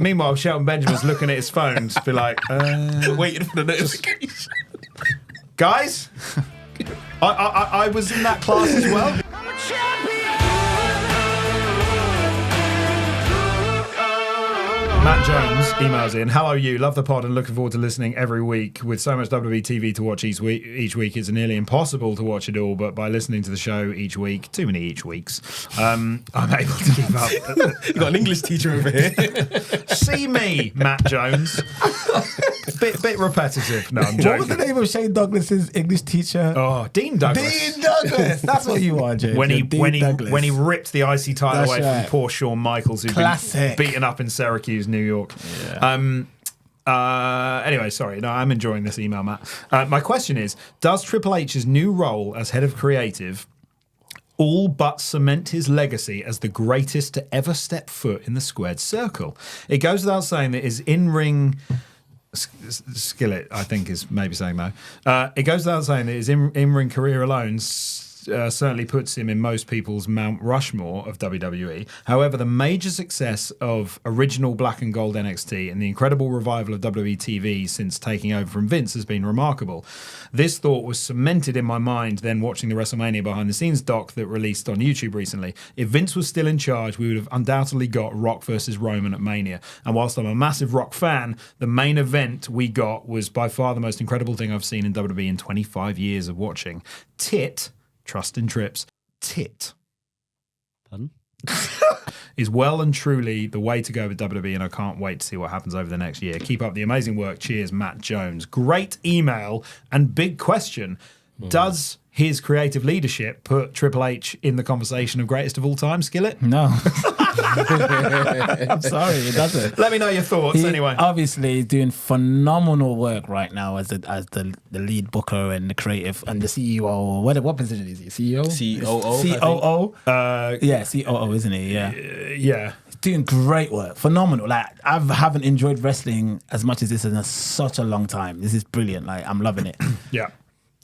Meanwhile, Shelton Benjamin's looking at his phone to be like, waiting for the notification. guys, I was in that class as well. Matt Jones emails in, hello you, love the pod and looking forward to listening every week. With so much WWE TV to watch each week, it's nearly impossible to watch it all, but by listening to the show each week, too many each weeks, I'm able to keep up. You got an English teacher over here. See me, Matt Jones. Bit repetitive. No, I'm joking. What was the name of Shane Douglas's English teacher? Oh, Dean Douglas. Dean Douglas. That's what you are, James. When he ripped the IC title That's away right. from poor Shawn Michaels, who'd Classic. been beaten up in Syracuse, New York. Yeah. Anyway, sorry. No, I'm enjoying this email, Matt. My question is, does Triple H's new role as head of creative all but cement his legacy as the greatest to ever step foot in the squared circle? It goes without saying that his in-ring... Skillit, I think, is maybe saying no. It goes without saying that his in-ring career alone certainly puts him in most people's Mount Rushmore of WWE. However, the major success of original Black and Gold NXT and the incredible revival of WWE TV since taking over from Vince has been remarkable. This thought was cemented in my mind then watching the WrestleMania behind the scenes doc that released on YouTube recently. If Vince was still in charge, we would have undoubtedly got Rock versus Roman at Mania. And whilst I'm a massive Rock fan, the main event we got was by far the most incredible thing I've seen in WWE in 25 years of watching. Trust in Trips. Pardon? Is well and truly the way to go with WWE, and I can't wait to see what happens over the next year. Keep up the amazing work. Cheers, Matt Jones. Great email and big question. Does his creative leadership put Triple H in the conversation of greatest of all time, Skillit? No. I'm sorry, it doesn't. Let me know your thoughts anyway. Obviously, he's doing phenomenal work right now as the lead booker and the creative and the CEO. What position is he? CEO? COO. Yeah, COO, isn't he? Yeah. Yeah. He's doing great work. Phenomenal. Like, I haven't enjoyed wrestling as much as this in such a long time. This is brilliant. Like, I'm loving it. Yeah.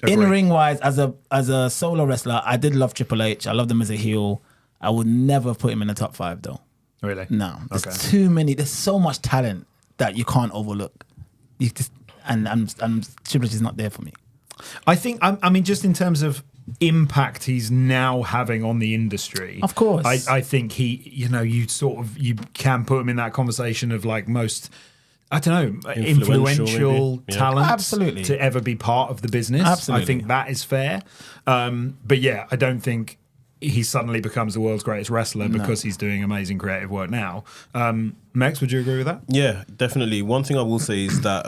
In ring wise, as a solo wrestler, I did love Triple H. I loved him as a heel. I would never put him in the top 5 though. Really? No. There's too many. There's so much talent that you can't overlook. You just and Triple H is not there for me. I think I mean just in terms of impact he's now having on the industry. Of course. I think he, you can put him in that conversation of like most, I don't know, influential talent Absolutely. to ever be part of the business. Absolutely. I think that is fair. But yeah, I don't think he suddenly becomes the world's greatest wrestler because he's doing amazing creative work now. Mekz, would you agree with that? Yeah, definitely. One thing I will say is that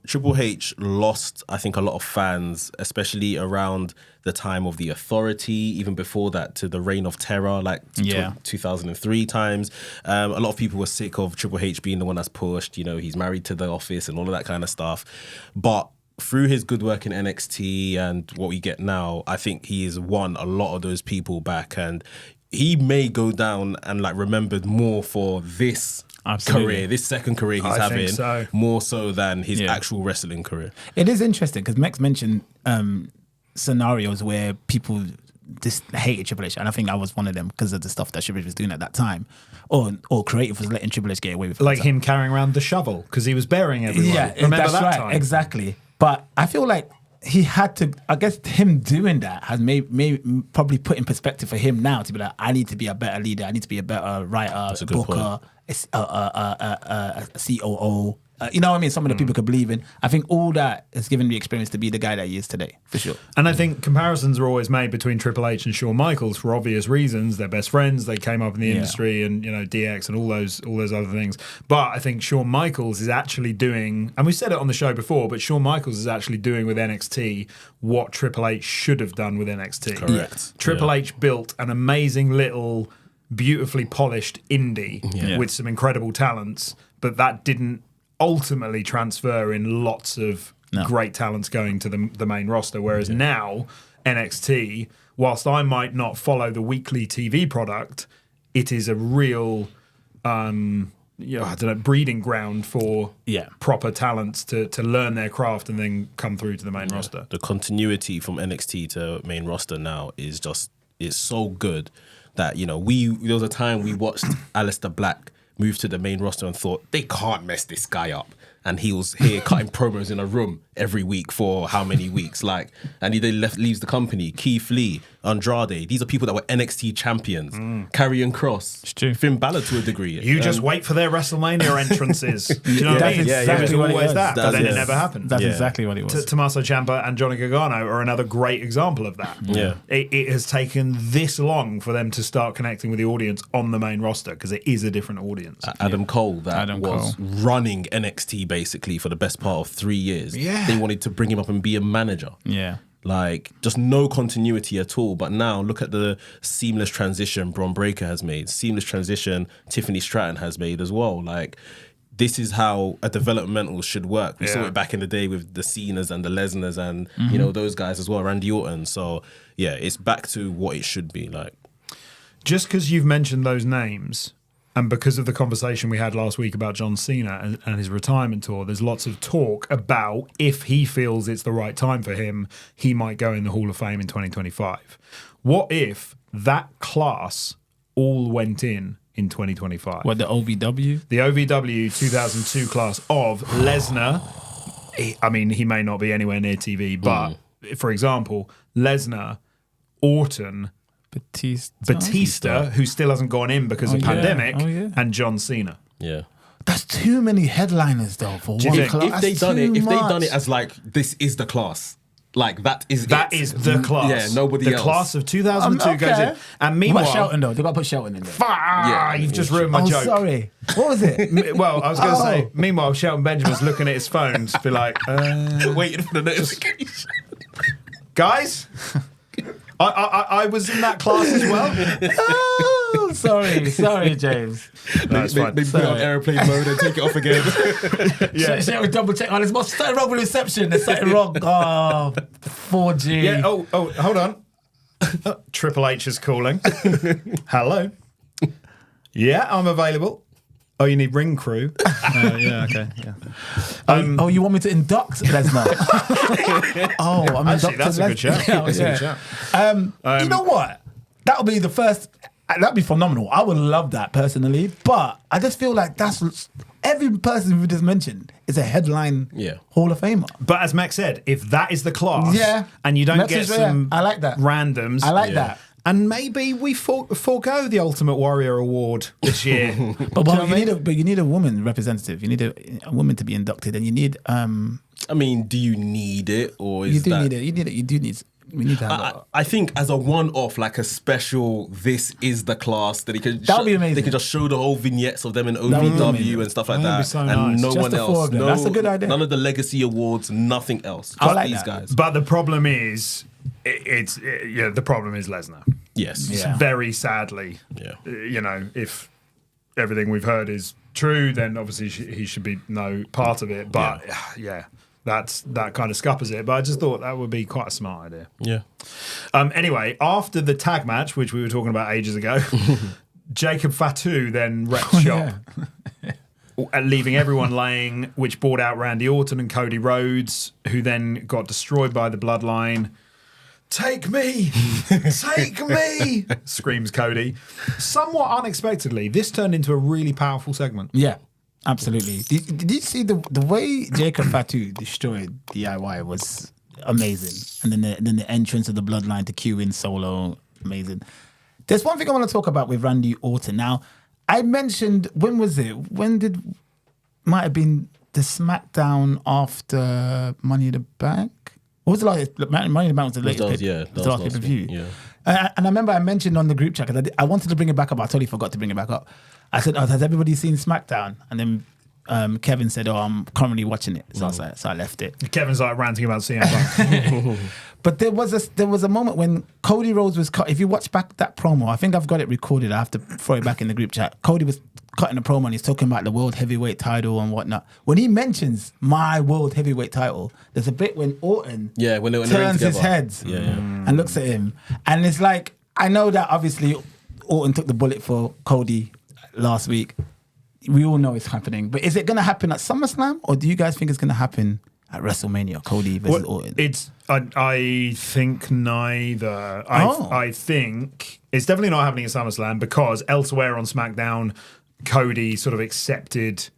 Triple H lost, I think, a lot of fans, especially around the time of the Authority, even before that, to the Reign of Terror, like 2003 times. A lot of people were sick of Triple H being the one that's pushed. You know, he's married to the office and all of that kind of stuff. But through his good work in NXT and what we get now, I think he has won a lot of those people back, and he may go down and like remembered more for this career, this second career he's having, more so than his actual wrestling career. It is interesting because Mekz mentioned scenarios where people just hated Triple H, and I think I was one of them because of the stuff that Triple H was doing at that time, or creative was letting Triple H get away with it. Like him carrying around the shovel because he was burying everyone. Yeah, remember that's that right, time? Exactly. But I feel like he had to, I guess him doing that has probably put in perspective for him now to be like, I need to be a better leader, I need to be a better writer, booker, a COO. You know what I mean? Someone that people could believe in. I think all that has given me experience to be the guy that he is today, for sure. And I think comparisons are always made between Triple H and Shawn Michaels for obvious reasons. They're best friends. They came up in the industry, and DX and all those other things. But I think Shawn Michaels is actually doing, and we said it on the show before, but Shawn Michaels is actually doing with NXT what Triple H should have done with NXT. Correct. Triple H built an amazing little, beautifully polished indie with some incredible talents, but that didn't ultimately transfer in lots of great talents going to the main roster. Whereas now NXT, whilst I might not follow the weekly TV product, it is a real breeding ground for proper talents to learn their craft and then come through to the main roster. The continuity from NXT to main roster now is so good that there was a time we watched Aleister Black moved to the main roster and thought, they can't mess this guy up. And he was here cutting promos in a room every week for how many weeks? Like, and he then leaves the company. Keith Lee, Andrade, these are people that were NXT champions. Karrion Kross, It's true. Finn Balor to a degree. You just wait for their WrestleMania entrances. Do you know what I That's mean? exactly It was what it always was. that, but then it Yes. never happened. That's Yeah. exactly what it was. Tommaso Ciampa and Johnny Gargano are another great example of that. Yeah. It has taken this long for them to start connecting with the audience on the main roster because it is a different audience. Adam Cole, that Adam was Cole. running NXT basically for the best part of 3 years. Yeah. They wanted to bring him up and be a manager. Yeah. Like, just no continuity at all. But now, look at the seamless transition Braun Breaker has made, seamless transition Tiffany Stratton has made as well. Like, this is how a developmental should work. We saw Yeah. it back in the day with the Cenas and the Lesnars and, you know, those guys as well, Randy Orton. So, yeah, it's back to what it should be. Like, Just because you've mentioned those names and because of the conversation we had last week about John Cena and his retirement tour, there's lots of talk about if he feels it's the right time for him, he might go in the Hall of Fame in 2025. What if that class all went in 2025? What, the OVW? The OVW 2002 class of Lesnar. He may not be anywhere near TV, but for example, Lesnar, Orton, Batista, who still hasn't gone in because of yeah. pandemic, Oh, yeah. and John Cena. yeah. That's too many headliners, though, for you one think- class. If they That's done it, too if they much. done it as like, this is the class. Like, that is That it. is the class. Yeah, nobody the else. class of 2002 goes in. And What meanwhile, about Shelton, though? They got to put Shelton in there. you've just ruined my Oh, joke. sorry. What was it? Well, I was going to Oh. say, meanwhile, Shelton Benjamin's looking at his phone to be like, Waiting for the notification. guys, I was in that class as well. Oh, sorry, James. No, it's fine. They put it on airplane mode and take it off again. Yeah. Shall we double check? Oh, there's something wrong with reception. There's something wrong. Oh, 4G. Yeah. Oh, hold on. Triple H is calling. Hello. Yeah, I'm available. Oh, you need ring crew. Yeah, okay. Yeah. Oh, you want me to induct Lesnar? Oh, I'm Actually, inducting that's a good Lesnar. shout. Yeah, That's a good shout. you know what? That would be the first. That'd be phenomenal. I would love that personally, but I just feel like that's every person we just mentioned is a headline Hall of Famer. But as Mekz said, if that is the class, Yeah. and you don't Mekz get is some I like that. randoms, I like that. and maybe we forego the Ultimate Warrior Award this year. But you need a woman representative. You need a woman to be inducted, and you need I mean, do you need it, or is you do that... need it. You need it. You do need. We need to have. I think as a one-off, like a special, this is the class that he can. That would be amazing. They can just show the whole vignettes of them in would be OVW amazing. and stuff like That would be that, so and nice. no Just one the four else. of them. That's a good idea. None of the legacy awards, nothing else. Just I like these that. guys. But the problem is, the problem is Lesnar. Yes. Yeah. Very sadly, Yeah. If everything we've heard is true, then obviously he should be no part of it. But yeah, that kind of scuppers it. But I just thought that would be quite a smart idea. Yeah. Anyway, after the tag match, which we were talking about ages ago, Jacob Fatu then wrecked shop, leaving everyone laying, which brought out Randy Orton and Cody Rhodes, who then got destroyed by the Bloodline. Take me! Take me! Screams Cody. Somewhat unexpectedly, this turned into a really powerful segment. Yeah, absolutely. Did you see the way Jacob Fatu destroyed DIY was amazing, and then the entrance of the Bloodline to cue in Solo, amazing. There's one thing I want to talk about with Randy Orton. Now, I mentioned, when was it? Might have been the SmackDown after Money in the Bank? What was the last? Money in the Bank was the latest. That was last last pay-per-view. week, yeah. And I remember I mentioned on the group chat, because I wanted to bring it back up, I totally forgot to bring it back up. I said, has everybody seen SmackDown? And then Kevin said, I'm currently watching it. So I left it. Kevin's like ranting about CM Punk. But there was a moment when Cody Rhodes was cut. If you watch back that promo, I think I've got it recorded. I have to throw it back in the group chat. Cody was cutting a promo and he's talking about the world heavyweight title and whatnot. When he mentions my world heavyweight title, there's a bit when Orton when they were in the ring turns his together. head and looks at him. And it's like, I know that obviously Orton took the bullet for Cody last week. We all know it's happening. But is it going to happen at SummerSlam, or do you guys think it's going to happen at WrestleMania, Cody versus Orton? I think neither. I think it's definitely not happening at SummerSlam because elsewhere on SmackDown, Cody sort of accepted.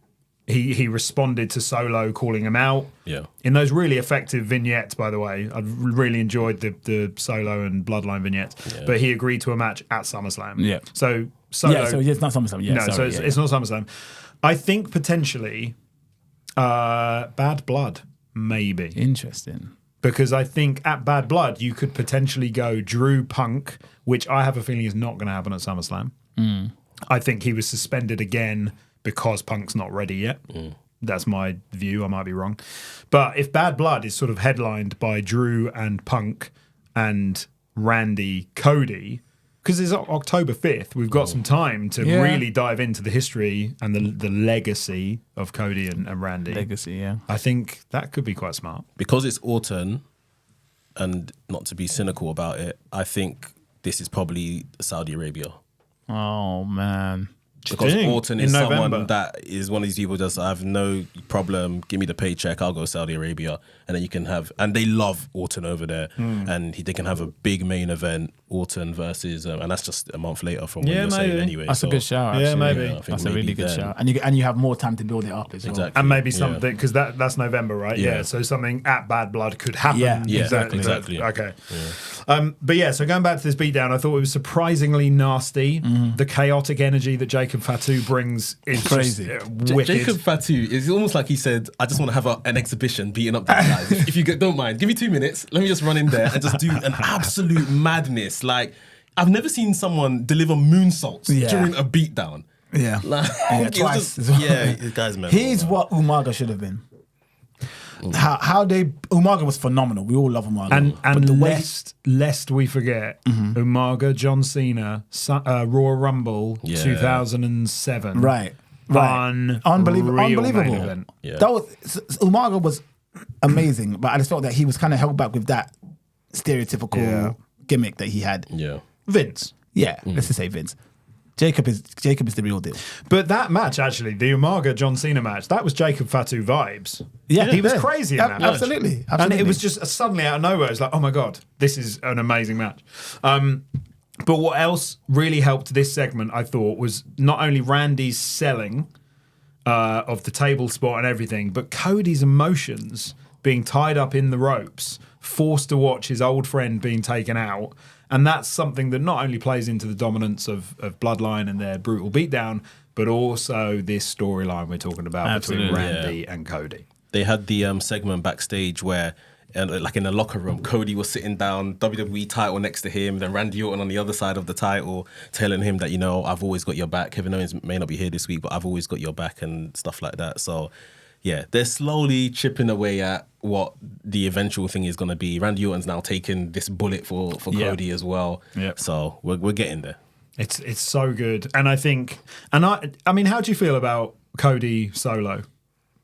He responded to Solo calling him out. Yeah. In those really effective vignettes, by the way. I really enjoyed the Solo and Bloodline vignettes. Yeah. But he agreed to a match at SummerSlam. Yeah. So Solo... Yeah, so it's not SummerSlam. Yeah, no, sorry, so it's not SummerSlam. I think potentially Bad Blood, maybe. Interesting. Because I think at Bad Blood, you could potentially go Drew Punk, which I have a feeling is not going to happen at SummerSlam. I think he was suspended again because Punk's not ready yet. That's my view. I might be wrong. But if Bad Blood is sort of headlined by Drew and Punk and Randy Cody, because it's October 5th, we've got some time to really dive into the history and the legacy of Cody and Randy. Legacy, yeah. I think that could be quite smart. Because it's Orton, and not to be cynical about it, I think this is probably Saudi Arabia. Oh, man. Because Orton is someone that is one of these people just, I have no problem, give me the paycheck, I'll go Saudi Arabia. And then you can have, and they love Orton over there. And they can have a big main event, Orton versus, and that's just a month later from what you're saying anyway. That's a good shout, actually. Yeah, maybe. That's a really good shout. And you have more time to build it up as well. Exactly. And maybe something, because that's November, right? Yeah. So something at Bad Blood could happen. Yeah, exactly. Okay. But yeah, so going back to this beatdown, I thought it was surprisingly nasty. The chaotic energy that Jacob Fatu brings is crazy. Just, wicked. Jacob Fatu is almost like he said, I just want to have an exhibition beating up these guys. If you don't mind, give me 2 minutes. Let me just run in there and just do an absolute madness. Like, I've never seen someone deliver moonsaults during a beatdown. Yeah. Like, twice. This guy's mental. He's what Umaga should have been. Umaga was phenomenal. We all love Umaga. And lest we forget, Umaga, John Cena, Royal Rumble 2007. Right. Unbelievable. Yeah. That was Umaga was amazing, but I just felt that he was kind of held back with that stereotypical gimmick that he had. Yeah. Vince. Yeah, let's just say Vince. Jacob is the real deal. But that match, actually, the Umaga John Cena match, that was Jacob Fatu vibes. Yeah, he was crazy in that match. Absolutely. And it was just suddenly out of nowhere. It's like, oh my God, this is an amazing match. But what else really helped this segment, I thought, was not only Randy's selling of the table spot and everything, but Cody's emotions being tied up in the ropes, forced to watch his old friend being taken out. And that's something that not only plays into the dominance of Bloodline and their brutal beatdown, but also this storyline we're talking about between Randy and Cody. They had the segment backstage where, like in the locker room, Cody was sitting down, WWE title next to him, then Randy Orton on the other side of the title, telling him that, I've always got your back. Kevin Owens may not be here this week, but I've always got your back and stuff like that. So, yeah, they're slowly chipping away at what the eventual thing is going to be. Randy Orton's now taking this bullet for Cody as well. Yep. So we're getting there. It's so good. And I think, I mean, how do you feel about Cody Solo?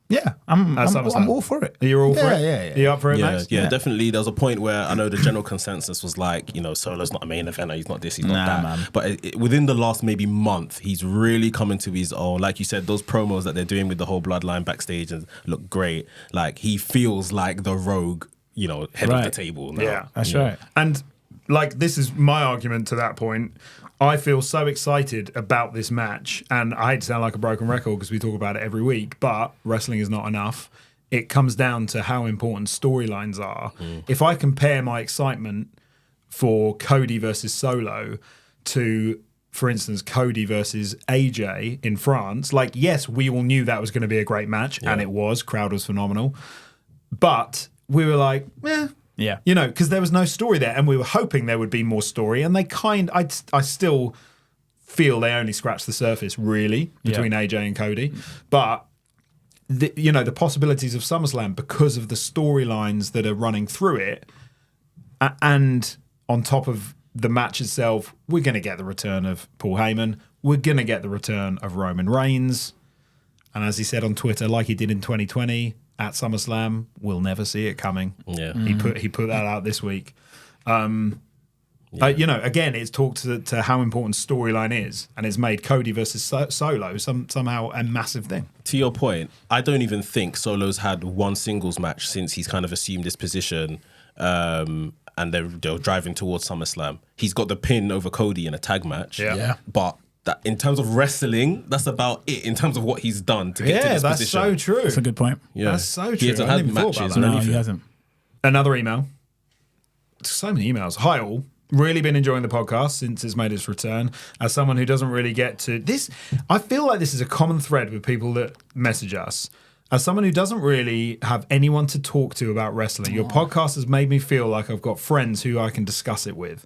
Yeah, I'm all for it. You're all for it? Yeah. Are you up for it, Mekz? Yeah, definitely. There was a point where I know the general consensus was like, Solo's not a main eventer, he's not this, he's not that. Man. But within the last maybe month, he's really coming to his own. Like you said, those promos that they're doing with the whole Bloodline backstage and look great. Like, he feels like the rogue, head of the table now. Yeah, that's right. And like, this is my argument to that point. I feel so excited about this match, and I hate to sound like a broken record because we talk about it every week, but wrestling is not enough. It comes down to how important storylines are. If I compare my excitement for Cody versus Solo to, for instance, Cody versus AJ in France, like, yes, we all knew that was going to be a great match, and it was. Crowd was phenomenal. But we were like, yeah. Because there was no story there, and we were hoping there would be more story, and they I still feel they only scratched the surface, really, between AJ and Cody. But, the possibilities of SummerSlam, because of the storylines that are running through it, and on top of the match itself, we're going to get the return of Paul Heyman, we're going to get the return of Roman Reigns, and as he said on Twitter, like he did in 2020, at SummerSlam, we'll never see it coming. Yeah, he put that out this week. Again, it's talked to how important storyline is, and it's made Cody versus Solo somehow a massive thing. To your point, I don't even think Solo's had one singles match since he's kind of assumed this position, and they're driving towards SummerSlam. He's got the pin over Cody in a tag match, Yeah. but that in terms of wrestling, that's about it. In terms of what he's done to get to this that's position. so true. That's a good point. Yeah, That's so true. He hasn't I had hadn't even thought matches about or that. No, anything. he hasn't. Another email. So many emails. Hi all. Really been enjoying the podcast since it's made its return. As someone who doesn't really get to this, I feel like this is a common thread with people that message us. As someone who doesn't really have anyone to talk to about wrestling, your podcast has made me feel like I've got friends who I can discuss it with.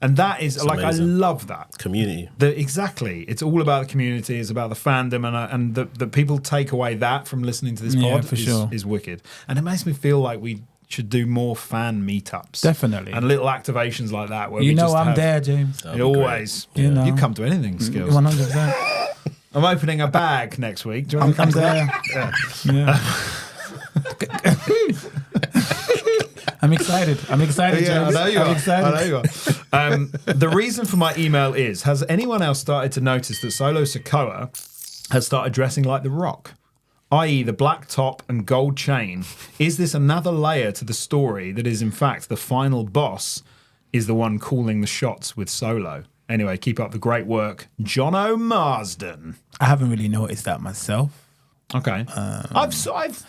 And that is, like, amazing. I love that. Community. Exactly. It's all about the community. It's about the fandom. And the people take away that from listening to this pod for sure. is wicked. And it makes me feel like we should do more fan meetups. Definitely. And little activations like that. Where You we know just I'm have, there, James. Always. You know. You come to anything, Skills. 100%. I'm opening a bag next week. Do you want to I'm come to there. that? Yeah. I'm excited. James. I know you I'm are. excited. I know you are. The reason for my email is, has anyone else started to notice that Solo Sikoa has started dressing like The Rock? I.e. the black top and gold chain. Is this another layer to the story that is in fact the final boss is the one calling the shots with Solo? Anyway, keep up the great work. Jono Marsden. I haven't really noticed that myself. Okay. I've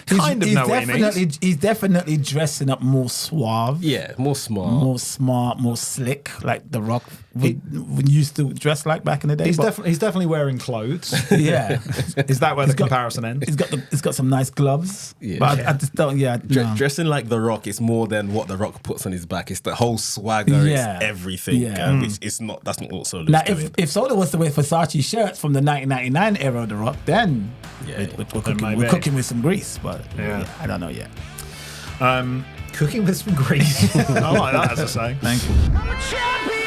kind of know what he means. He's definitely dressing up more suave. Yeah, more smart. More smart, more slick, like The Rock would used to dress like back in the day. He's definitely wearing clothes. Yeah. Is that where the comparison ends? He's got some nice gloves. Yeah. But I just don't, no. Dressing like The Rock is more than what The Rock puts on his back. It's the whole swagger. Yeah. It's everything. Yeah. It's not. That's not what Solo's Now, doing. if Solo was to wear Versace shirts from the 1999 era of The Rock, then we're cooking with some grease. But I don't know yet. Cooking with some grease. I like that as a saying. Thank you. I'm a champion!